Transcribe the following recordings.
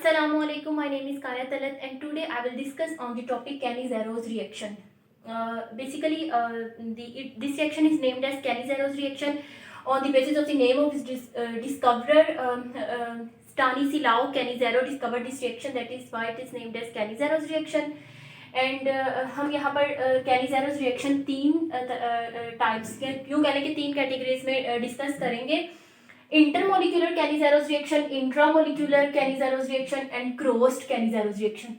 Assalamualaikum. My name is Kaya Talat, and today I will discuss on the topic Cannizaro's reaction. This reaction is named as Cannizaro's reaction on the basis of the name of his discoverer. Stanislao Cannizaro discovered this reaction. That is why it is named as Cannizaro's reaction. And हम यहाँ पर कैनिज़ेरोस reaction तीन types के क्यों कहने के तीन categories में डिस्कस करेंगे. Intermolecular Cannizzaro reaction, intramolecular Cannizzaro reaction and crossed Cannizzaro reaction.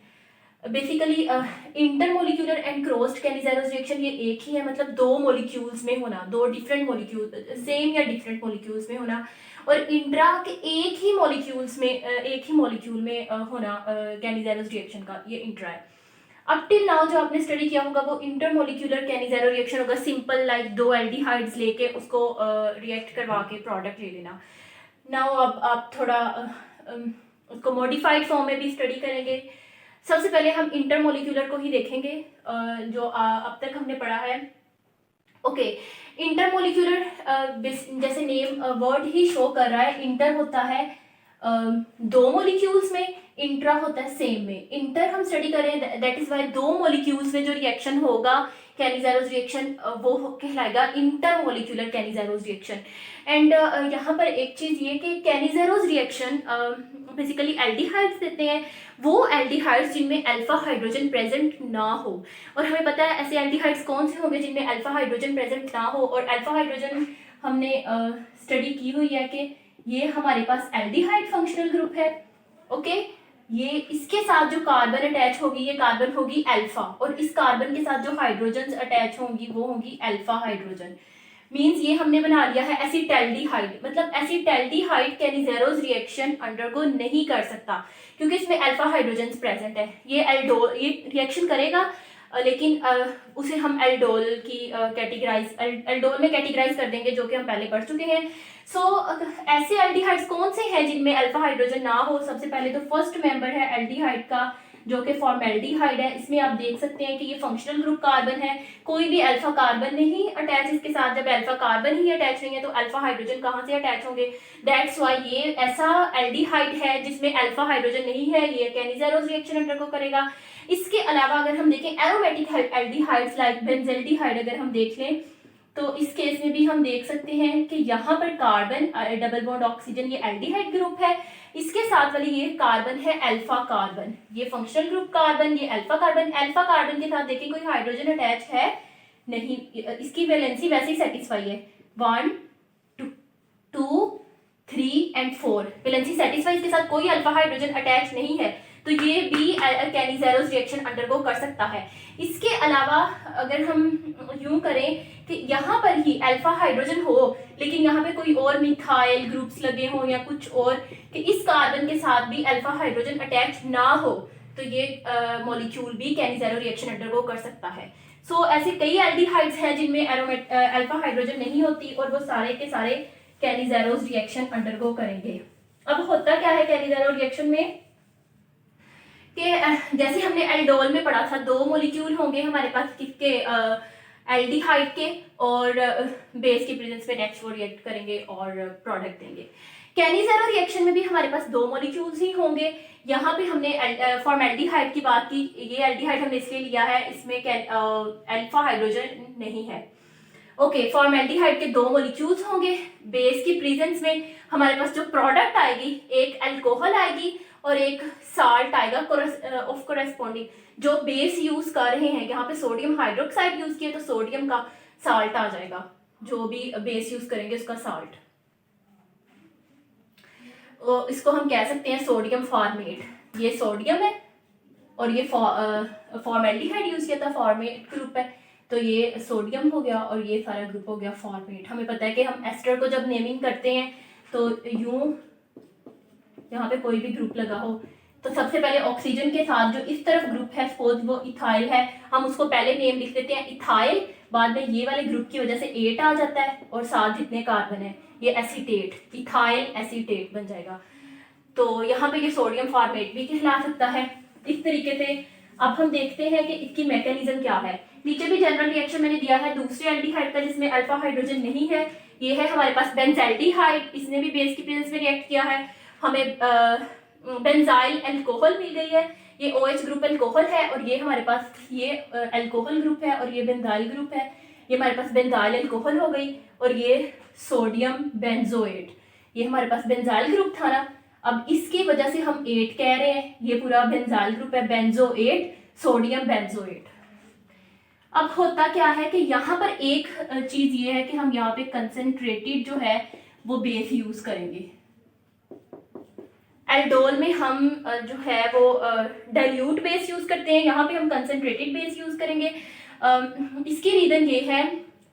Basically intermolecular and crossed Cannizzaro reaction ये एक ही है, मतलब दो मोलिक्यूल्स में होना, दो डिफरेंट मोलिक्यूल सेम या डिफरेंट मोलिक्यूल्स में होना. और इंट्रा के एक ही मोलिक्यूल में होना कैनिज़ेरोस रिएक्शन का, ये इंट्रा है. अब टिल नाउ जो आपने स्टडी किया होगा वो इंटरमोलिकुलर कैनिज़ेरो रिएक्शन होगा. सिंपल लाइक दो एल्डिहाइड्स लेके उसको रिएक्ट करवा के प्रोडक्ट ले लेना. नाउ अब आप थोड़ा उसको मॉडिफाइड फॉर्म में भी स्टडी करेंगे. सबसे पहले हम इंटरमोलिकुलर को ही देखेंगे जो अब तक हमने पढ़ा है. ओके, इंटरमोलिकुलर जैसे नेम वर्ड ही शो कर रहा है, इंटर होता है दो मॉलिक्यूल्स में, इंट्रा होता है सेम में. इंटर हम स्टडी करें, दैट इज वाई दो मॉलिक्यूल्स में जो रिएक्शन होगा कैनिज़ेरोस रिएक्शन वो कहलाएगा इंटरमोलिकुलर कैनिज़ेरोस रिएक्शन. एंड यहाँ पर एक चीज़ ये कि कैनिज़ेरोस रिएक्शन बेसिकली एल्डिहाइड्स देते हैं, वो एल्डिहाइड्स जिनमें अल्फा हाइड्रोजन प्रेजेंट ना हो. और हमें पता है ऐसे एल्डिहाइड्स कौन से होंगे जिनमें अल्फा हाइड्रोजन प्रेजेंट ना हो. और अल्फा हाइड्रोजन हमने स्टडी की हुई है कि ये हमारे पास एल्डिहाइड फंक्शनल ग्रुप है. ओके, ये इसके साथ जो कार्बन अटैच होगी ये कार्बन होगी अल्फा, और इस कार्बन के साथ जो हाइड्रोजन अटैच होंगी वो होंगी अल्फा हाइड्रोजन. मींस ये हमने बना लिया है एसिटैल्डिहाइड. मतलब एसिटैल्डिहाइड कैनिज़ेरोस रिएक्शन अंडरगो नहीं कर सकता क्योंकि इसमें अल्फा हाइड्रोजन प्रेजेंट है. ये रिएक्शन करेगा लेकिन उसे हम एल्डोल में कैटेगराइज कर देंगे, जो कि हम पहले पढ़ चुके हैं. ऐसे एल्डिहाइड्स कौन से हैं जिनमें अल्फा हाइड्रोजन ना हो. सबसे पहले तो फर्स्ट मेंबर है एल्डिहाइड का जो कि फॉर्मेल्डिहाइड है. इसमें आप देख सकते हैं कि ये फंक्शनल ग्रुप कार्बन है, कोई भी अल्फा कार्बन नहीं अटैच इसके साथ. जब अल्फा कार्बन ही अटैच नहीं है तो अल्फा हाइड्रोजन कहाँ से अटैच होंगे. दैट्स वाई ये ऐसा एल्डिहाइड है जिसमें अल्फा हाइड्रोजन नहीं है, ये कैनिज़ेरोस रिएक्शन अंडरगो करेगा. इसके अलावा अगर हम देखें एरोमेटिक एल्डिहाइड्स लाइक बेंजेल्डिहाइड अगर हम देख लें तो इस केस में भी हम देख सकते हैं कि यहाँ पर कार्बन डबल बॉन्ड ऑक्सीजन ये एल्डिहाइड ग्रुप है, इसके साथ वाली ये कार्बन है अल्फा कार्बन, ये फंक्शनल ग्रुप कार्बन, ये अल्फा कार्बन. अल्फा कार्बन के साथ देखिए कोई हाइड्रोजन अटैच है नहीं, इसकी वैलेंसी वैसे ही सेटिस्फाई है. 1 2 3 एंड 4 वैलेंसी सेटिस्फाई, इसके साथ कोई अल्फा हाइड्रोजन अटैच नहीं है, तो ये भी कैनिज़ेरोस रिएक्शन अंडरगो कर सकता है. इसके अलावा अगर हम यूं करें कि यहाँ पर ही अल्फा हाइड्रोजन हो लेकिन यहाँ पे कोई और मिथाइल ग्रुप्स लगे हों या कुछ और, कि इस कार्बन के साथ भी अल्फा हाइड्रोजन अटैच ना हो, तो ये मॉलिक्यूल भी कैनिज़ेरो रिएक्शन अंडरगो कर सकता है. ऐसे कई एल्डिहाइड्स हैं जिनमें अल्फा हाइड्रोजन नहीं होती और वो सारे के सारे कैनिज़ेरोस रिएक्शन अंडरगो करेंगे. अब होता क्या है कैनिज़ेरो रिएक्शन में कि जैसे हमने एल्डोल में पढ़ा था, दो मॉलिक्यूल होंगे हमारे पास किसके, एल्डिहाइड के, और बेस के प्रेजेंस में नेक्स्ट वो रिएक्ट करेंगे और प्रोडक्ट देंगे. कैनिज़ेरो रिएक्शन में भी हमारे पास दो मॉलिक्यूल्स ही होंगे. यहाँ पे हमने फॉर्मेल्डिहाइड की बात की, ये एल्डिहाइड हमने इसलिए लिया है इसमें अल्फा हाइड्रोजन नहीं है. ओके, फॉर्मेल्डिहाइड के दो मॉलिक्यूल्स होंगे, बेस की प्रेजेंस में हमारे पास जो प्रोडक्ट आएगी एक अल्कोहल आएगी और एक साल्ट आएगा ऑफ कोरेस्पॉन्डिंग. जो बेस यूज कर रहे हैं, यहाँ पे सोडियम हाइड्रोक्साइड यूज किया तो सोडियम का साल्ट आ जाएगा, जो भी बेस यूज करेंगे उसका साल्ट. इसको हम कह सकते हैं सोडियम फॉर्मेट. ये सोडियम है और ये फॉर्मेल्डिहाइड यूज किया था, फॉर्मेट ग्रुप है, तो ये सोडियम हो गया और ये सारा ग्रुप हो गया फॉर्मेट. हमें पता है कि हम एस्टर को जब नेमिंग करते हैं तो यूं यहाँ पे कोई भी ग्रुप लगा हो तो सबसे पहले ऑक्सीजन के साथ जो इस तरफ ग्रुप है, सपोज वो इथाइल है, हम उसको पहले नेम लिख देते हैं इथाइल, बाद में ये वाले ग्रुप की वजह से एट आ जाता है और साथ जितने कार्बन है ये एसीटेट, इथाइल एसीटेट बन जाएगा. तो यहाँ पे ये सोडियम फॉर्मेट भी कहला सकता है. इस तरीके से अब हम देखते हैं कि इसकी मैकेनिज्म क्या है. नीचे भी जनरल रिएक्शन मैंने दिया है दूसरे एल्डिहाइड का जिसमें अल्फा हाइड्रोजन नहीं है. ये है हमारे पास बेंजेल्डिहाइड, इसने भी बेस की प्रेजेंस में रिएक्ट किया है. हमें बेंजाइल अल्कोहल मिल गई है, ये OH ग्रुप अल्कोहल है, और ये हमारे पास ये अल्कोहल ग्रुप है, और ये बेंजाइल ग्रुप है, ये हमारे पास बेंजाइल अल्कोहल हो गई, और ये सोडियम बेंजोएट, ये हमारे पास बेंजाइल ग्रुप था ना। अब इसकी वजह से हम 8 कह रहे हैं, ये पूरा बेंजाइल ग्रुप है, बेंजोएट सोडियम बेंजोएट। अब होता क्या है कि यहाँ पर एक चीज ये है कि हम यहाँ पे कंसंट्रेटेड जो है वो बेस यूज करेंगे। एल्डोल में हम जो है वो डाइल्यूट बेस यूज करते हैं, यहाँ पे हम कंसंट्रेटेड बेस यूज करेंगे। इसकी रीजन ये है,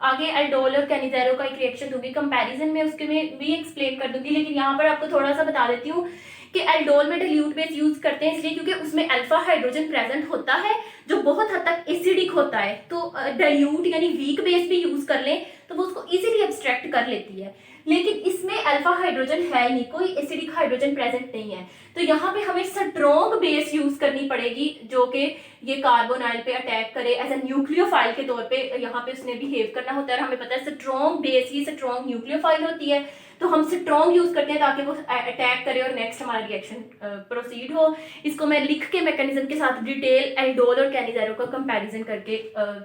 आगे एल्डोल और कैनिज़ेरो का एक रिएक्शन दूंगी कंपैरिजन में, उसके में भी एक्सप्लेन कर दूंगी, लेकिन यहाँ पर आपको थोड़ा सा बता देती हूँ कि एल्डोल में डाइल्यूट बेस यूज करते हैं इसलिए क्योंकि उसमें अल्फा हाइड्रोजन प्रेजेंट होता है जो बहुत हद तक एसिडिक होता है, तो डाइल्यूट यानी वीक बेस भी यूज कर लें तो वो उसको इजीली एब्स्ट्रैक्ट कर लेती है, लेकिन इसमें अल्फा हाइड्रोजन है नहीं, कोई एसिडिक हाइड्रोजन प्रेजेंट नहीं है, तो यहाँ पे हमें स्ट्रॉन्ग बेस यूज करनी पड़ेगी जो कि ये कार्बोनाइल पे अटैक करे एज ए न्यूक्लियोफाइल के तौर पे, यहाँ पे उसने बिहेव करना होता है, और हमें पता है स्ट्रॉन्ग बेस ही स्ट्रॉन्ग न्यूक्लियोफाइल होती है, तो हम स्ट्रॉन्ग यूज करते हैं ताकि वो अटैक करे और नेक्स्ट हमारा रिएक्शन प्रोसीड हो। इसको मैं लिख के मैकेनिज्म के साथ डिटेल एल्डोल और कैनिज़ेरो का कंपैरिजन करके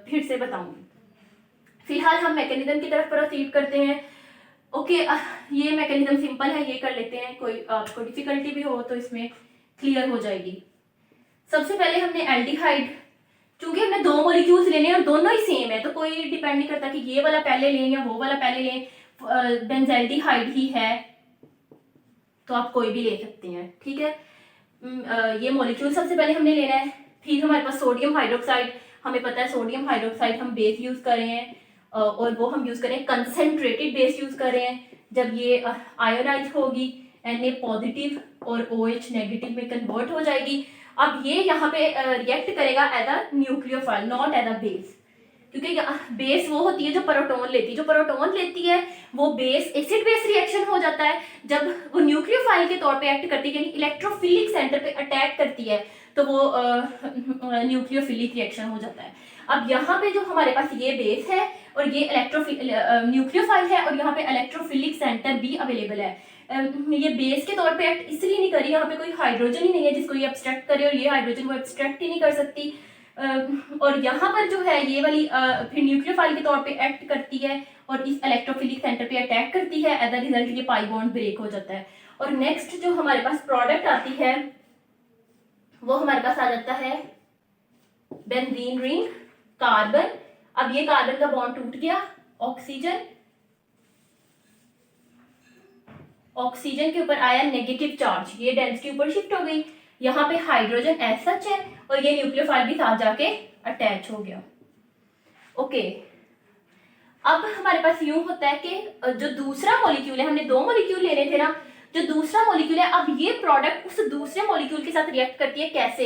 फिर से बताऊंगी। फिलहाल हम मैकेनिज्म की तरफ प्रोसीड करते हैं। ओके, ये मैकेनिज्म सिंपल है, ये कर लेते हैं, कोई आपको डिफिकल्टी भी हो तो इसमें क्लियर हो जाएगी। सबसे पहले हमने एल्डिहाइड, चूंकि हमने 2 मॉलिक्यूल्स लेने और दोनों ही सेम है तो कोई डिपेंड नहीं करता कि ये वाला पहले लें या वो वाला पहले लें, बेंजाल्डिहाइड ही है तो आप कोई भी ले सकते हैं, ठीक है। ये मॉलिक्यूल सबसे पहले हमने लेना है। फिर हमारे पास सोडियम हाइड्रोक्साइड, हमें पता है सोडियम हाइड्रोक्साइड हम बेस यूज कर रहे हैं, और वो हम यूज कर रहे हैं कंसंट्रेटेड बेस यूज कर रहे हैं। जब ये आयोनाइज होगी Na पॉजिटिव और OH नेगेटिव में कन्वर्ट हो जाएगी। अब ये यहाँ पे रिएक्ट करेगा as a nucleophile, not as a base, क्योंकि बेस वो होती है जो प्रोटॉन लेती है, जो प्रोटॉन लेती है वो बेस एसिड बेस रिएक्शन हो जाता है। जब वो न्यूक्लियोफाइल के तौर पे एक्ट करती है यानी इलेक्ट्रोफिलिक सेंटर पे अटैक करती है तो वो न्यूक्लियोफिलिक रिएक्शन हो जाता है। अब यहाँ पे जो हमारे पास ये बेस है और ये न्यूक्लियोफाइल है और यहाँ पे इलेक्ट्रोफिलिक सेंटर भी अवेलेबल है। ये बेस के तौर पे एक्ट इसलिए नहीं करी, यहाँ पे कोई हाइड्रोजन ही नहीं है जिसको ये एब्स्ट्रैक्ट करे, और ये हाइड्रोजन वो एब्स्ट्रैक्ट ही नहीं कर सकती। और यहाँ पर जो है ये वाली फिर न्यूक्लियोफाइल के तौर पे एक्ट करती है और इस इलेक्ट्रोफिलिक सेंटर पे अटैक करती है, एज अ रिजल्ट ये पाई बॉन्ड ब्रेक हो जाता है। और नेक्स्ट जो हमारे पास प्रोडक्ट आती है वो हमारे पास आ जाता है बेंजीन रिंग, कार्बन। अब ये कार्बन का बॉन्ड टूट गया, ऑक्सीजन के ऊपर आया नेगेटिव चार्ज, ये डेंसिटी ऊपर शिफ्ट हो गई, यहाँ पे हाइड्रोजन एज सच है और ये न्यूक्लियोफाइल भी साथ जाके अटैच हो गया। ओके, अब हमारे पास यूं होता है कि जो दूसरा मॉलिक्यूल है, हमने 2 मॉलिक्यूल लेने थे ना, जो दूसरा मॉलिक्यूल है अब ये प्रोडक्ट उस दूसरे मॉलिक्यूल के साथ रिएक्ट करती है। कैसे?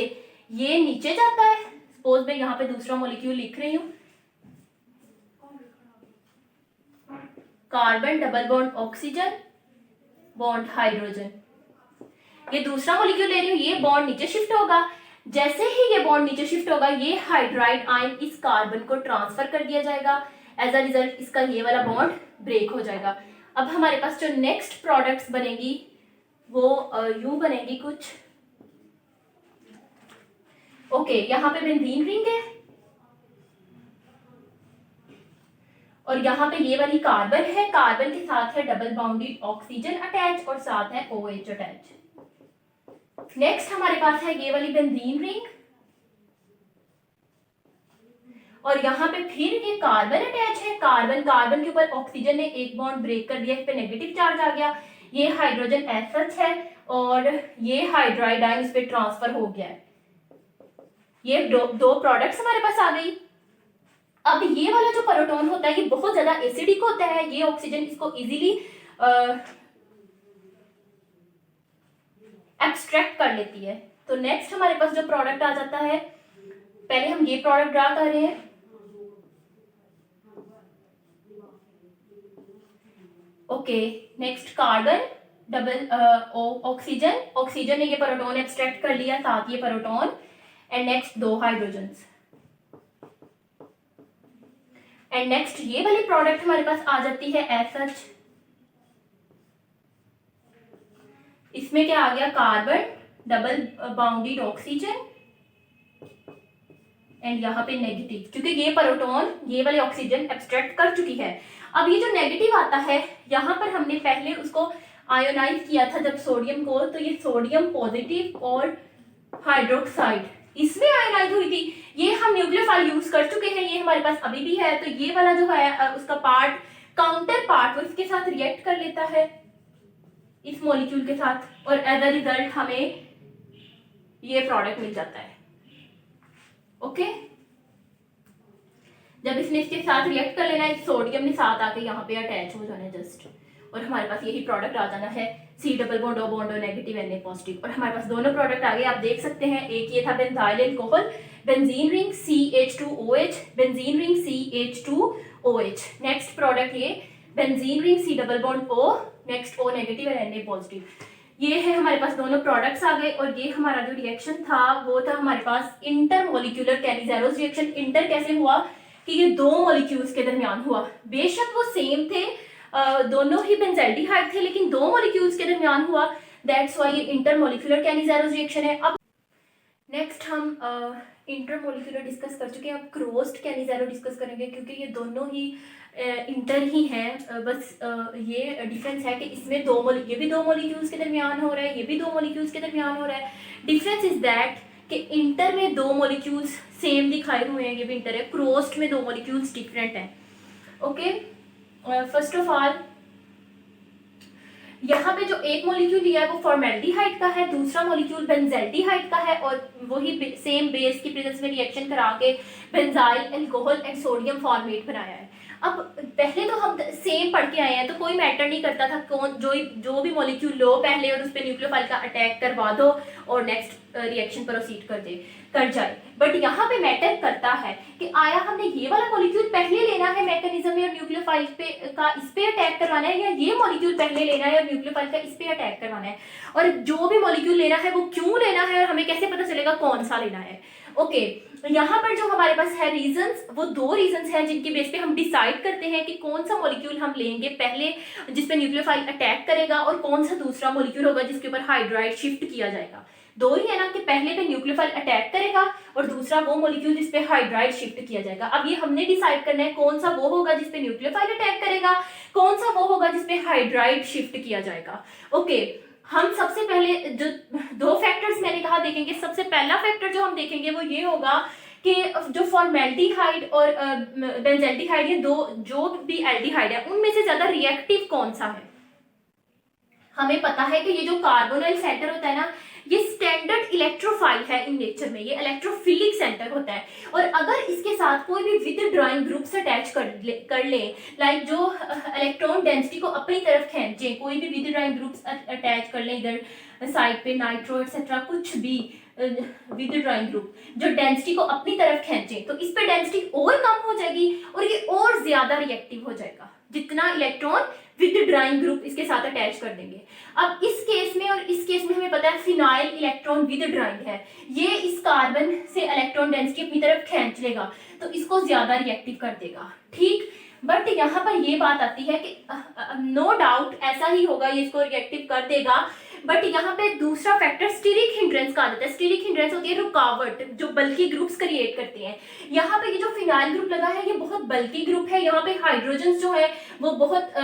ये नीचे जाता है, सपोज मैं यहाँ पे दूसरा मॉलिक्यूल लिख रही हूँ, carbon double bond oxygen bond hydrogen, ये दूसरा मॉलिक्यूल ले रही हूँ, ये बॉन्ड नीचे शिफ्ट होगा। जैसे ही ये बॉन्ड नीचे शिफ्ट होगा ये हाइड्राइड आयन इस कार्बन को ट्रांसफर कर दिया जाएगा, एज अ रिजल्ट इसका ये वाला बॉन्ड ब्रेक हो जाएगा। अब हमारे पास जो नेक्स्ट प्रोडक्ट्स बनेगी वो यूं बनेगी कुछ। ओके, यहाँ पे बेंजीन रिंग है और यहाँ पे ये वाली कार्बन है, कार्बन के साथ है डबल बाउंडेड ऑक्सीजन अटैच और साथ है OH अटैच। नेक्स्ट हमारे पास है ये वाली बेंजीन रिंग और यहाँ पे फिर ये कार्बन अटैच है, कार्बन के ऊपर ऑक्सीजन ने एक बॉन्ड ब्रेक कर दिया, इस पे नेगेटिव चार्ज आ गया, ये हाइड्रोजन एज सच है और ये हाइड्राइड आयन इस पे ट्रांसफर हो गया है। ये दो प्रोडक्ट्स हमारे पास आ गई। अब ये वाला जो प्रोटॉन होता है ये बहुत ज्यादा एसिडिक होता है, ये ऑक्सीजन इसको इजीली एब्स्ट्रैक्ट कर लेती है। तो नेक्स्ट हमारे पास जो प्रोडक्ट आ जाता है, पहले हम ये प्रोडक्ट ड्रा कर रहे हैं। Okay, next carbon double oxygen ने ये प्रोटॉन एब्स्ट्रैक्ट कर लिया, साथ ये proton and next 2 hydrogens and next ये वाली प्रोडक्ट हमारे पास आ जाती है एज सच। इसमें क्या आ गया, carbon double bounded oxygen and यहाँ पे नेगेटिव, क्योंकि ये प्रोटॉन ये वाले ऑक्सीजन एब्स्ट्रैक्ट कर चुकी है। अब ये जो नेगेटिव आता है यहाँ पर हमने पहले उसको आयोनाइज किया था जब सोडियम को, तो ये सोडियम पॉजिटिव और हाइड्रोक्साइड इसमें आयोनाइज हुई थी। ये हम न्यूक्लियोफाइल यूज कर चुके हैं, ये हमारे पास अभी भी है। तो ये वाला जो है उसका पार्ट, काउंटर पार्ट, वो इसके साथ रिएक्ट कर लेता है इस मॉलिक्यूल के साथ, और एज अ रिजल्ट हमें ये प्रोडक्ट मिल जाता है। ओके, जब इसने इसके साथ रिएक्ट कर लेना है, सोडियम ने साथ आके यहाँ पे अटैच हो जाना है जस्ट, और हमारे पास यही प्रोडक्ट आ जाना है, C double bond O bond O negative Na positive. और हमारे पास दोनों प्रोडक्ट आ गए, आप देख सकते हैं। एक ये था benzyl alcohol, benzene ring CH2OH, benzene ring CH2OH। Next product ये benzene ring C double bond O, next O negative और Na पॉजिटिव। ये है हमारे पास दोनों प्रोडक्ट्स आ गए। और ये हमारा जो रिएक्शन था वो था हमारे पास इंटरमोलिक्यूलर कैनिज़ेरोस रिएक्शन। इंटर कैसे हुआ कि ये दो मॉलिक्यूल्स के दरमियान हुआ, बेशक वो सेम थे, दोनों ही बेंजाल्डिहाइड थे, लेकिन दो मॉलिक्यूल्स के दरमियान हुआ, दैट्स व्हाई ये इंटरमोलिक्यूलर कैनिज़ेरोस रिएक्शन है। अब नेक्स्ट हम इंटरमोलिक्यूलर डिस्कस कर चुके हैं, अब क्रॉस्ड कैनिज़ेरो डिस्कस करेंगे, क्योंकि ये दोनों ही इंटर ही हैं। बस ये डिफरेंस है कि इसमें ये भी दो मॉलिक्यूल्स के दरमियान हो रहा है, ये भी दो मॉलिक्यूल्स के दरमियान हो रहा है। डिफरेंस इज दैट कि इंटर में दो मॉलिक्यूल्स सेम दिखाए हुए हैं, ये भी इंटर है। क्रॉस्ड में दो मॉलिक्यूल्स डिफरेंट हैं। ओके, फर्स्ट ऑफ ऑल यहाँ पे जो एक मॉलिक्यूल लिया है वो फॉर्मेल्डिहाइड का है, दूसरा मॉलिक्यूल बेंजाल्डिहाइड का है, और वही सेम बेस की प्रेजेंस में रिएक्शन करा के benzyl alcohol and sodium format बनाया है। अब पहले तो हम सेम पढ़ के आए हैं, तो कोई मैटर नहीं करता था कौन जो भी मॉलिक्यूल लो पहले और उस पर न्यूक्लियोफाइल का अटैक करवा दो और नेक्स्ट रिएक्शन प्रोसीड कर जाए। बट यहाँ पे मैटर करता है कि आया हमने ये वाला मॉलिक्यूल पहले लेना है मैकेनिज्म में और न्यूक्लियोफाइल का इस पे अटैक करवाना है, या ये मॉलिक्यूल पहले लेना है और न्यूक्लियोफाइल का इस पे अटैक करवाना है, और जो भी मॉलिक्यूल लेना है वो क्यों लेना है और हमें कैसे पता चलेगा कौन सा लेना है। ओके, यहाँ पर जो हमारे पास है रीजंस, वो दो रीजंस हैं जिनके बेस पे हम डिसाइड करते हैं कि कौन सा मॉलिक्यूल हम लेंगे पहले जिस पे न्यूक्लियोफाइल अटैक करेगा, और कौन सा दूसरा मॉलिक्यूल होगा जिसके ऊपर हाइड्राइड शिफ्ट किया जाएगा। दो ही है ना, कि पहले पे न्यूक्लियोफाइल अटैक करेगा और दूसरा वो मॉलिक्यूल जिस पे हाइड्राइड शिफ्ट किया जाएगा। अब ये हमने डिसाइड करना है कौन सा वो होगा जिस पे न्यूक्लियोफाइल अटैक करेगा, कौन सा वो होगा जिस पे हाइड्राइड शिफ्ट किया जाएगा। ओके, हम सबसे पहले जो दो फैक्टर्स मैंने कहा देखेंगे। सबसे पहला फैक्टर जो हम देखेंगे वो ये होगा कि जो फॉर्मेल्डिहाइड और बेंजाल्डिहाइड, ये दो जो भी एल्डिहाइड है उनमें से ज्यादा रिएक्टिव कौन सा है। हमें पता है कि ये जो कार्बोनाइल सेंटर होता है ना, ये स्टैंडर्ड इलेक्ट्रोफाइल है इन नेचर में, ये इलेक्ट्रोफिलिक सेंटर होता है। और अगर इसके साथ कोई भी विथड्रॉइंग ग्रुप्स अटैच कर ले, लाइक जो इलेक्ट्रॉन डेंसिटी को अपनी तरफ खींचे, कोई भी विथड्रॉइंग ग्रुप्स अटैच कर ले इधर साइड पे, नाइट्रो एक्सेट्रा, कुछ भी विथड्रॉइंग ग्रुप जो डेंसिटी को अपनी तरफ खींचे, तो इस पे डेंसिटी और कम हो जाएगी और ये और ज्यादा रिएक्टिव हो जाएगा जितना इलेक्ट्रॉन विथड्रॉइंग ग्रुप इसके साथ अटैच कर देंगे। अब इस केस में और इस केस में हमें पता है फिनाइल इलेक्ट्रॉन विथड्रॉइंग है, ये इस कार्बन से इलेक्ट्रॉन डेंसिटी अपनी तरफ खींच लेगा तो इसको ज्यादा रिएक्टिव कर देगा, ठीक। बट यहाँ पर ये बात आती है कि नो डाउट ऐसा ही होगा, ये इसको रिएक्टिव कर देगा। बट यहाँ पे दूसरा फैक्टर स्टीरिक हिंड्रेंस कहा जाता है। स्टीरिक हिंड्रेंस होती है रुकावट जो बल्कि ग्रुप्स क्रिएट करती हैं। यहाँ पे ये जो फिनाइल ग्रुप लगा है ये बहुत बल्कि ग्रुप है, यहाँ पे हाइड्रोजन जो है वो बहुत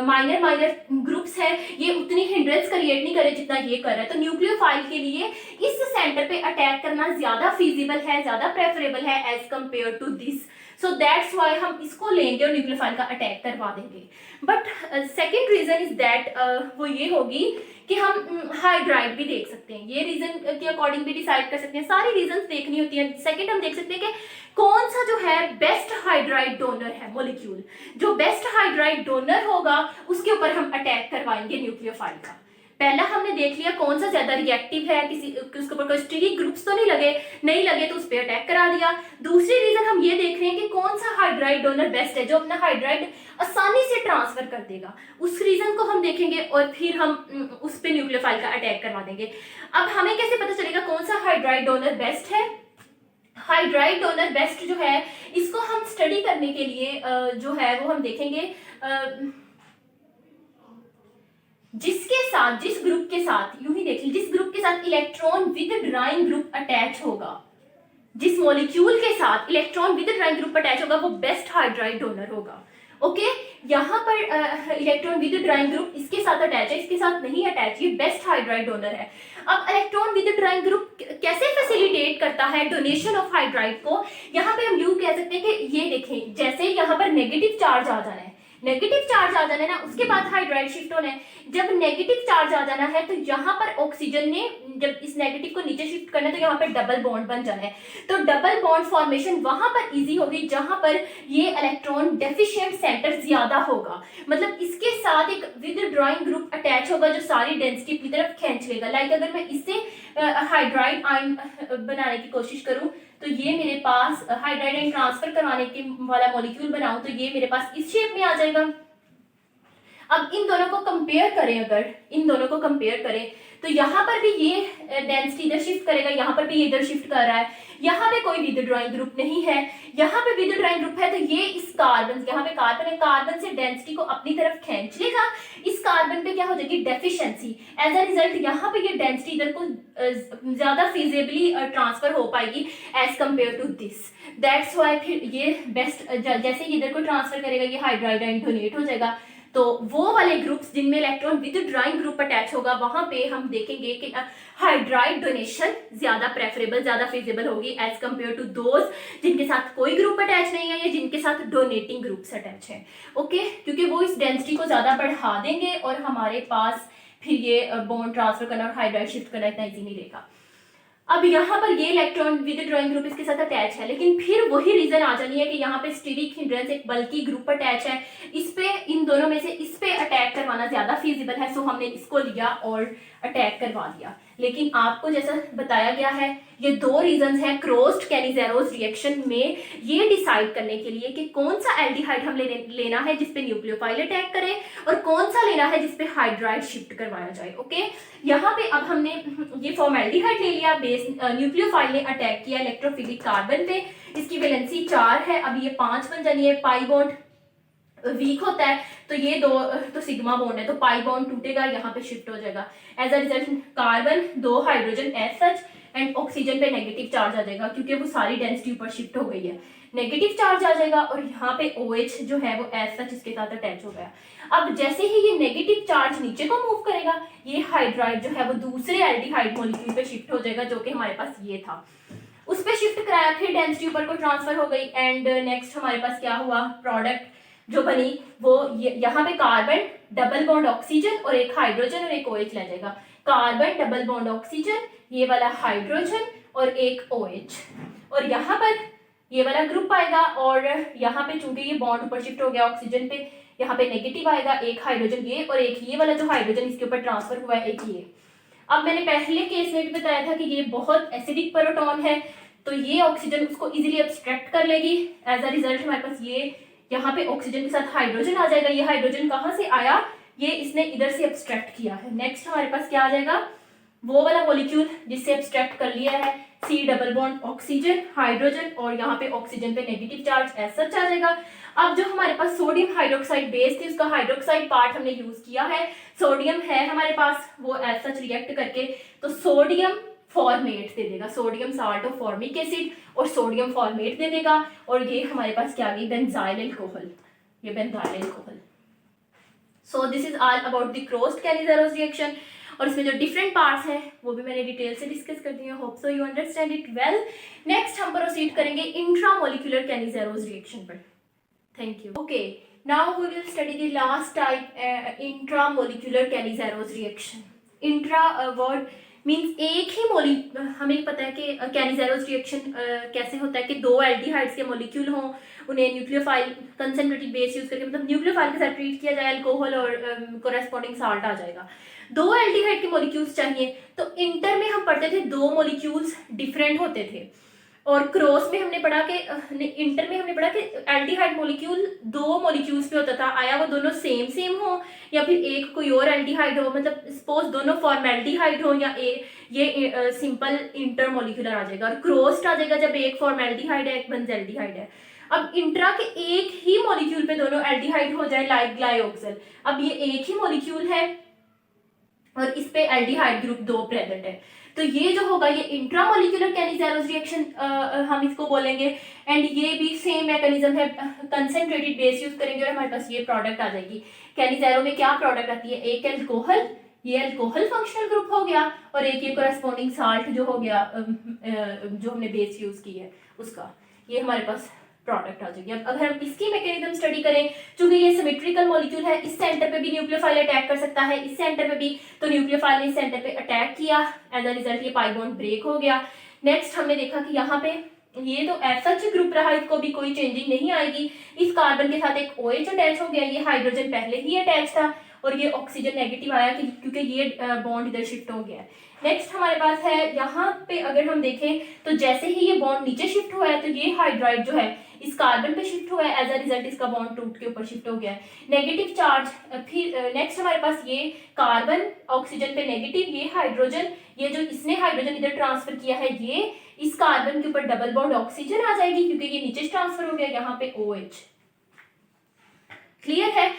माइनर ग्रुप्स है, ये उतनी हिंड्रेंस क्रिएट नहीं करे जितना ये कर रहा है। तो न्यूक्लियोफाइल के लिए इस सेंटर पे अटैक करना ज्यादा फिजिबल है, ज्यादा प्रेफरेबल है as compare to this. So that's why हम इसको लेंगे और न्यूक्लियोफाइल का अटैक करवा देंगे। But second reason is that वो ये होगी कि हम हाइड्राइड भी देख सकते हैं, ये रीजन के अकॉर्डिंग भी डिसाइड कर सकते हैं, सारी रीजंस देखनी होती है। सेकंड हम देख सकते हैं कि कौन सा जो है बेस्ट हाइड्राइड डोनर है मॉलिक्यूल, जो बेस्ट हाइड्राइड डोनर होगा उसके ऊपर हम अटैक करवाएंगे न्यूक्लियोफाइल का। पहला हमने देख लिया कौन सा ज्यादा रिएक्टिव है, उसके ऊपर कोई स्टीरिक ग्रुप्स तो नहीं लगे तो उस पर अटैक करा दिया। दूसरी रीजन हम ये देख रहे हैं कि कौन सा हाइड्राइड डोनर बेस्ट है जो अपना हाइड्राइड आसानी से ट्रांसफर कर देगा, उस रीजन को हम देखेंगे और फिर हम उस पे न्यूक्लियोफाइल का अटैक करवा देंगे। अब हमें कैसे पता चलेगा कौन सा हाइड्राइड डोनर बेस्ट है। हाइड्राइड डोनर बेस्ट जो है इसको हम स्टडी करने के लिए जो है वो हम देखेंगे जिसके साथ, जिस ग्रुप के साथ, यूं ही देखिए, जिस ग्रुप के साथ electron with drawing group attach होगा, जिस मॉलिक्यूल के साथ electron with drawing group attach होगा, वो बेस्ट हाइड्राइड डोनर होगा। ओके, यहाँ पर इलेक्ट्रॉन विद ड्राइंग ग्रुप इसके साथ अटैच है, इसके साथ नहीं अटैच, ये बेस्ट हाइड्राइड डोनर है। अब इलेक्ट्रॉन विद ड्राइंग ग्रुप कैसे फैसिलिटेट करता है डोनेशन ऑफ हाइड्राइड को? यहाँ पे हम यूं कह सकते हैं कि ये देखें, जैसे यहाँ पर नेगेटिव चार्ज आ जाना है, नेगेटिव चार्ज आ जाना है ना, उसके बाद हाइड्राइड शिफ्ट होना है। जब नेगेटिव चार्ज आ जाना है तो यहाँ पर ऑक्सीजन ने जब इस नेगेटिव को नीचे शिफ्ट करना है तो यहाँ पर डबल बॉन्ड बन जाना है। तो डबल बॉन्ड फॉर्मेशन वहां पर इजी होगी जहां पर ये इलेक्ट्रॉन डेफिशिएंट सेंटर ज्यादा होगा, मतलब इसके साथ एक विद ड्राइंग ग्रुप अटैच होगा जो सारी डेंसिटी अपनी तरफ खींच लेगा। लाइक अगर मैं इससे हाइड्राइड आयन बनाने की कोशिश करूं तो ये मेरे पास हाइड्राइड आयन ट्रांसफर करवाने के वाला मॉलिक्यूल बनाऊं तो ये मेरे पास इस शेप में आ जाएगा। अब इन दोनों को कंपेयर करें, अगर इन दोनों को कंपेयर करें तो यहाँ पर भी ये डेंसिटी इधर शिफ्ट करेगा, यहाँ पर भी ये इधर शिफ्ट कर रहा है, यहाँ पे कोई विद ड्राइंग ग्रुप नहीं है, यहाँ पे विद ड्राइंग ग्रुप है तो ये इस कार्बन, यहाँ पे कार्बन है, कार्बन से डेंसिटी को अपनी तरफ खींच लेगा, इस कार्बन पे क्या हो जाएगी डेफिशिएंसी। एज अ रिजल्ट यहाँ पे ये डेंसिटी इधर को ज्यादा फिजिबली ट्रांसफर हो पाएगी as compare to this. That's why फिर ये बेस्ट, जैसे इधर को ट्रांसफर करेगा ये हाइड्राइड आयन डोनेट हो जाएगा। तो वो वाले ग्रुप्स जिनमें electron with drawing group attach होगा वहां पे हम देखेंगे कि हाइड्राइड डोनेशन ज्यादा प्रेफरेबल, ज्यादा फिजिबल होगी एज कंपेयर टू दोज जिनके साथ कोई ग्रुप अटैच नहीं है या जिनके साथ डोनेटिंग ग्रुप्स अटैच है। ओके, क्योंकि वो इस डेंसिटी को ज्यादा बढ़ा देंगे और हमारे पास फिर ये बॉन्ड ट्रांसफर करना और हाइड्राइड शिफ्ट करना इतना ईजी नहीं रहेगा। अब यहाँ पर ये इलेक्ट्रॉन विद ड्राइंग ग्रुप इसके साथ अटैच है, लेकिन फिर वही रीजन आ जानी है कि यहाँ पे स्टीरिक हिंड्रेंस एक बल्कि ग्रुप अटैच है, इस पे, इन दोनों में से इस पे अटैक करवाना ज्यादा फिजिबल है, सो हमने इसको लिया और अटैक करवा दिया। लेकिन आपको जैसा बताया गया है ये दो रीजंस हैं क्रॉस्ड कैनिज़ेरोस रिएक्शन में ये डिसाइड करने के लिए कि कौन सा एल्डिहाइड हम लेना है जिसपे न्यूक्लियोफाइल अटैक करे और कौन सा लेना है जिसपे हाइड्राइड शिफ्ट करवाया जाए। ओके, यहाँ पे अब हमने ये फॉर्मेल्डिहाइड ले लिया, बेस न्यूक्लियोफाइल ने अटैक किया इलेक्ट्रोफिलिक कार्बन पे, इसकी वैलेंसी 4 है, अब ये 5 बन जानी है, पाई बॉन्ड वीक होता है तो ये दो तो सिग्मा बॉन्ड है तो पाई बॉन्ड टूटेगा, यहाँ पे शिफ्ट हो जाएगा। As a result carbon 2 hydrogen as such and oxygen पे नेगेटिव चार्ज आ जाएगा क्योंकि वो सारी डेंसिटी ऊपर शिफ्ट हो गई है, नेगेटिव चार्ज आ जाएगा और यहाँ पे OH जो है वो एज सच इसके साथ अटैच हो गया। अब जैसे ही ये नेगेटिव चार्ज नीचे को मूव करेगा ये हाइड्राइड जो है वो दूसरे एल्डिहाइड मॉलिक्यूल पे शिफ्ट हो जाएगा जो कि हमारे पास ये था, उस पे शिफ्ट कराया, फिर डेंसिटी ऊपर को ट्रांसफर हो गई एंड नेक्स्ट हमारे पास क्या हुआ, प्रोडक्ट जो बनी वो यहाँ पे कार्बन डबल बॉन्ड ऑक्सीजन और एक हाइड्रोजन और एक OH ले जाएगा, कार्बन डबल बॉन्ड ऑक्सीजन, ये वाला हाइड्रोजन और एक OH, और यहाँ पर ये वाला ग्रुप आएगा और यहाँ पे चूंकि ये बॉन्ड ऊपर शिफ्ट हो गया ऑक्सीजन पे, यहाँ पे नेगेटिव आएगा, एक हाइड्रोजन ये और एक ये वाला जो हाइड्रोजन इसके ऊपर ट्रांसफर हुआ है एक ये। अब मैंने पहले केस में भी बताया था कि ये बहुत एसिडिक प्रोटॉन है तो ये ऑक्सीजन उसको इजीली एब्स्ट्रैक्ट कर लेगी, एज अ रिजल्ट हमारे पास ये यहाँ पे ऑक्सीजन के साथ हाइड्रोजन आ जाएगा, ये हाइड्रोजन कहाँ से आया, ये इसने इधर से एब्स्ट्रैक्ट किया है। नेक्स्ट हमारे पास क्या आ जाएगा, वो वाला मॉलिक्यूल जिससे एब्स्ट्रैक्ट कर लिया है, C double bond oxygen hydrogen और यहाँ पे ऑक्सीजन पे नेगेटिव चार्ज एज सच आ जाएगा। अब जो हमारे पास सोडियम हाइड्रोक्साइड बेस थी उसका हाइड्रोक्साइड पार्ट हमने यूज किया है, सोडियम है हमारे पास, वो एज सच रिएक्ट करके तो सोडियम फॉर्मेट दे देगा, sodium salt of formic acid और सोडियम फॉर्मेट दे देगा और ये हमारे पास क्या आ गई, बेंजाइल अल्कोहल, ये benzyl alcohol. So this is all about the crossed Cannizzaro reaction और इसमें जो डिफरेंट पार्ट्स हैं वो भी मैंने डिटेल से डिस्कस कर दिए, hope so you understand it well. Next हम प्रोसीड करेंगे इंट्रामोलिकुलर कैनिज़ेरोस रिएक्शन पर। Thank you. Okay, now we will study the last type, intramolecular Cannizzaro reaction. Intra word means एक ही हमें पता है कि कैनिज़ेरोस रिएक्शन कैसे होता है कि दो एल्डिहाइड्स के मॉलिक्यूल हों, उन्हें न्यूक्लियोफाइल कंसंट्रेटेड बेस यूज करके मतलब न्यूक्लियोफाइल के साथ ट्रीट किया जाए, अल्कोहल और कोरेस्पॉन्डिंग साल्ट आ जाएगा। दो एल्डिहाइड के मॉलिक्यूल्स चाहिए तो इंटर में हम पढ़ते थे दो मॉलिक्यूल्स डिफरेंट होते थे और क्रॉस में हमने पढ़ा कि इंटर में हमने पढ़ा कि एल्डिहाइड मॉलिक्यूल दो मॉलिक्यूल्स पे होता था, आया वो दोनों सेम हो या फिर एक कोई और एल्डिहाइड हो, मतलब सपोज दोनों फॉर्मेल्डिहाइड हो या ये सिंपल इंटर मॉलिक्यूलर आ जाएगा और क्रॉस्ड आ जाएगा जब एक फॉर्मेल्डिहाइड है एक बेंज़ेल्डिहाइड है। अब इंट्रा के एक ही मॉलिक्यूल पे दोनों एल्डिहाइड हो जाए लाइक ग्लाइऑक्सल, अब ये एक ही मॉलिक्यूल है और इस पे एल्डिहाइड ग्रुप 2 प्रेजेंट है। तो ये जो होगा ये इंट्रामोलिकुलर कैनिज़ेरोस रिएक्शन हम इसको बोलेंगे। एंड ये भी सेम मैकेनिज्म है, कंसेंट्रेटेड बेस यूज करेंगे और हमारे पास ये प्रोडक्ट आ जाएगी। कैनिज़ेरो में क्या प्रोडक्ट आती है, एक एल्कोहल, ये अल्कोहल फंक्शनल ग्रुप हो गया, और एक ये कोरेस्पोंडिंग साल्ट जो हो गया जो हमने बेस यूज की है उसका, ये हमारे पास प्रोडक्ट आ जाएगी। अब अगर हम इसकी मैकेनिज्म स्टडी करें, चूंकि ये सिमेट्रिकल मॉलिक्यूल है, इस सेंटर पे भी न्यूक्लियोफाइल अटैक कर सकता है, इस सेंटर पे भी, तो न्यूक्लियोफाइल ने इस सेंटर पे अटैक किया, एज अ रिजल्ट ये पाई बॉन्ड ब्रेक हो गया। नेक्स्ट हमने देखा कि यहाँ पे ये तो ऐसा ग्रुप रहा, इसको भी कोई चेंजिंग नहीं आएगी। इस कार्बन के साथ एक OH अटैच हो गया, ये हाइड्रोजन पहले ही अटैच था, और ये ऑक्सीजन नेगेटिव आया क्योंकि ये बॉन्ड इधर शिफ्ट हो गया है। नेक्स्ट हमारे पास है यहाँ पे अगर हम देखें तो जैसे ही ये बॉन्ड नीचे शिफ्ट हुआ है तो ये हाइड्राइड जो है इस कार्बन पे शिफ्ट हुआ है, एज अ रिजल्ट इसका बॉन्ड टूट के ऊपर शिफ्ट हो गया है, नेगेटिव चार्ज। फिर नेक्स्ट हमारे पास ये कार्बन ऑक्सीजन पे नेगेटिव, ये हाइड्रोजन, ये जो इसने हाइड्रोजन इधर ट्रांसफर किया है, ये इस कार्बन के ऊपर डबल बॉन्ड ऑक्सीजन आ जाएगी क्योंकि ये नीचे ट्रांसफर हो गया, यहाँ पे OH। क्लियर है?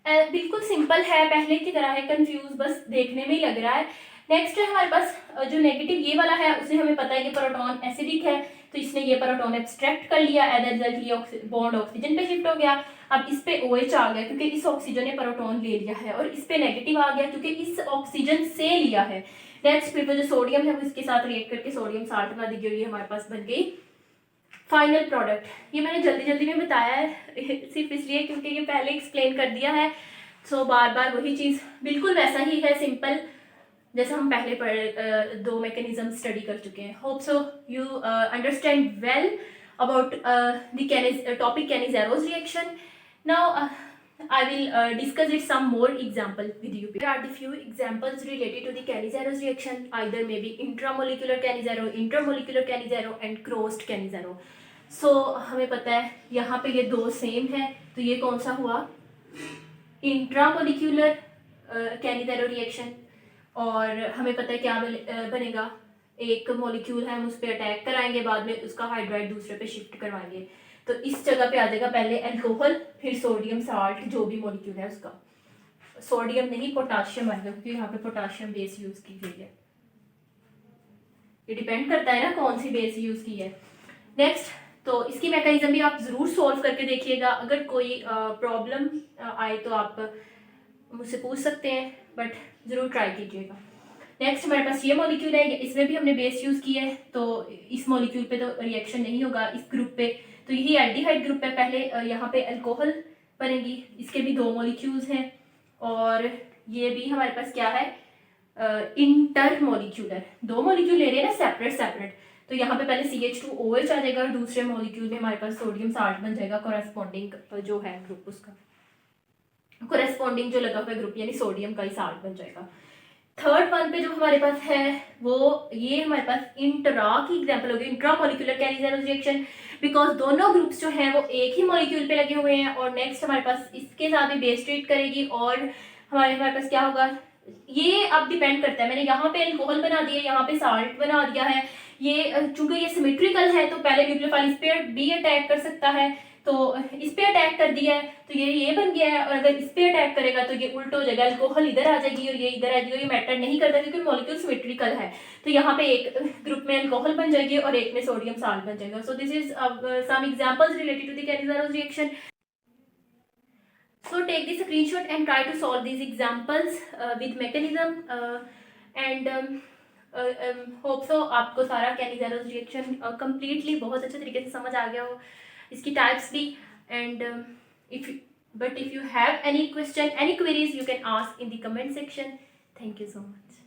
बिल्कुल सिंपल है, पहले की तरह है, कंफ्यूज बस देखने में ही लग रहा है। नेक्स्ट है हमारे पास जो नेगेटिव ये वाला है, उसे हमें पता है कि प्रोटॉन एसिडिक है, तो इसने ये प्रोटॉन एब्स्ट्रैक्ट कर लिया, एज अ रिजल्ट ये बॉन्ड ऑक्सीजन पे शिफ्ट हो गया। अब इस पे OH आ गया क्योंकि इस ऑक्सीजन ने प्रोटॉन ले लिया है, और इस पे नेगेटिव आ गया क्योंकि इस ऑक्सीजन से लिया है। नेक्स्ट फिर जो सोडियम है वो इसके साथ रिएक्ट करके सोडियम साल्ट बना दी, और ये हमारे पास बन गई फाइनल प्रोडक्ट। ये मैंने जल्दी जल्दी में बताया है सिर्फ इसलिए क्योंकि ये पहले एक्सप्लेन कर दिया है, सो बार बार वही चीज़ बिल्कुल वैसा ही है, सिंपल जैसा हम पहले पढ़े, दो मैकेनिज्म स्टडी कर चुके हैं। Hope so you understand well about the topic Cannizzaro reaction. Now I will discuss it some more example with you. Here are the few examples related to the Cannizzaro reaction. Either maybe intramolecular Cannizzaro, intermolecular Cannizzaro and crossed Cannizzaro. So हमें पता है यहाँ पे ये दो same है, तो ये कौन सा हुआ, इंट्रामोलिकुलर Cannizzaro रिएक्शन। और हमें पता है क्या बनेगा, एक मॉलिक्यूल है हम उस पर अटैक कराएंगे, बाद में उसका हाइड्राइड दूसरे पे शिफ्ट करवाएंगे, तो इस जगह पे आ जाएगा पहले अल्कोहल, फिर सोडियम साल्ट जो भी मॉलिक्यूल है उसका, सोडियम नहीं पोटाशियम आएगा क्योंकि यहाँ पे पोटाशियम बेस यूज की गई है, ये डिपेंड करता है ना कौन सी बेस यूज की है। नेक्स्ट, तो इसकी मैकेनिज्म भी आप जरूर सोल्व करके देखिएगा, अगर कोई प्रॉब्लम आए तो आप मुझसे पूछ सकते हैं, बट जरूर ट्राई कीजिएगा। नेक्स्ट हमारे पास ये मॉलिक्यूल है, इसमें भी हमने बेस यूज की है, तो इस मॉलिक्यूल पे तो रिएक्शन नहीं होगा, इस ग्रुप पे तो यही एल्डिहाइड ग्रुप है, पहले यहाँ पे अल्कोहल बनेगी, इसके भी दो मॉलिक्यूल्स हैं, और ये भी हमारे पास क्या है, इंटर मॉलिक्यूलर, दो मॉलिक्यूल ले रहे हैं ना सेपरेट सेपरेट, तो यहाँ पे पहले CH2OH आ जाएगा और दूसरे मॉलिक्यूल में हमारे पास सोडियम साल्ट बन जाएगा, कोरेस्पोंडिंग जो है ग्रुप उसका कोरेस्पोंडिंग जो लगा हुआ ग्रुप यानी सोडियम का ही साल्ट बन जाएगा। थर्ड वन पे जो हमारे पास है वो ये हमारे पास इंट्रा की एग्जांपल होगी, इंट्रा मॉलिक्यूलर कैनिज़ेरोस रिएक्शन, बिकॉज दोनों ग्रुप्स जो हैं वो एक ही मॉलिक्यूल पे लगे हुए हैं, और नेक्स्ट हमारे पास इसके साथ भी बेस ट्रीट करेगी, और हमारे पास क्या होगा, ये अब डिपेंड करता है, मैंने यहाँ पे अल्कोहल बना दिया, यहाँ पे साल्ट बना दिया है, ये चूंकि ये सिमेट्रिकल है तो पहले न्यूक्लियोफाइल इस पे भी अटैक कर सकता है, तो इस पे अटैक कर दिया है तो ये बन गया है, और अगर इस पे अटैक करेगा तो ये उल्ट हो जाएगा, अल्कोहल इधर आ जाएगी और ये इधर आ जाएगी, ये मैटर नहीं करता क्योंकि मॉलिक्यूल सिमेट्रिकल है, तो यहाँ पे एक ग्रुप में अल्कोहल बन जाएगी और एक में सोडियम साल्ट बन जाएगा। So this is some examples related to the Cannizzaro reaction. So take the screenshot and try to solve these examples with mechanism and hope so आपको सारा कैनिज़ेरोस रिएक्शन completely बहुत अच्छे तरीके से समझ आ गया हो, इसकी टाइप्स भी, and if you have any question, any queries, you can ask in the comment section. Thank you so much.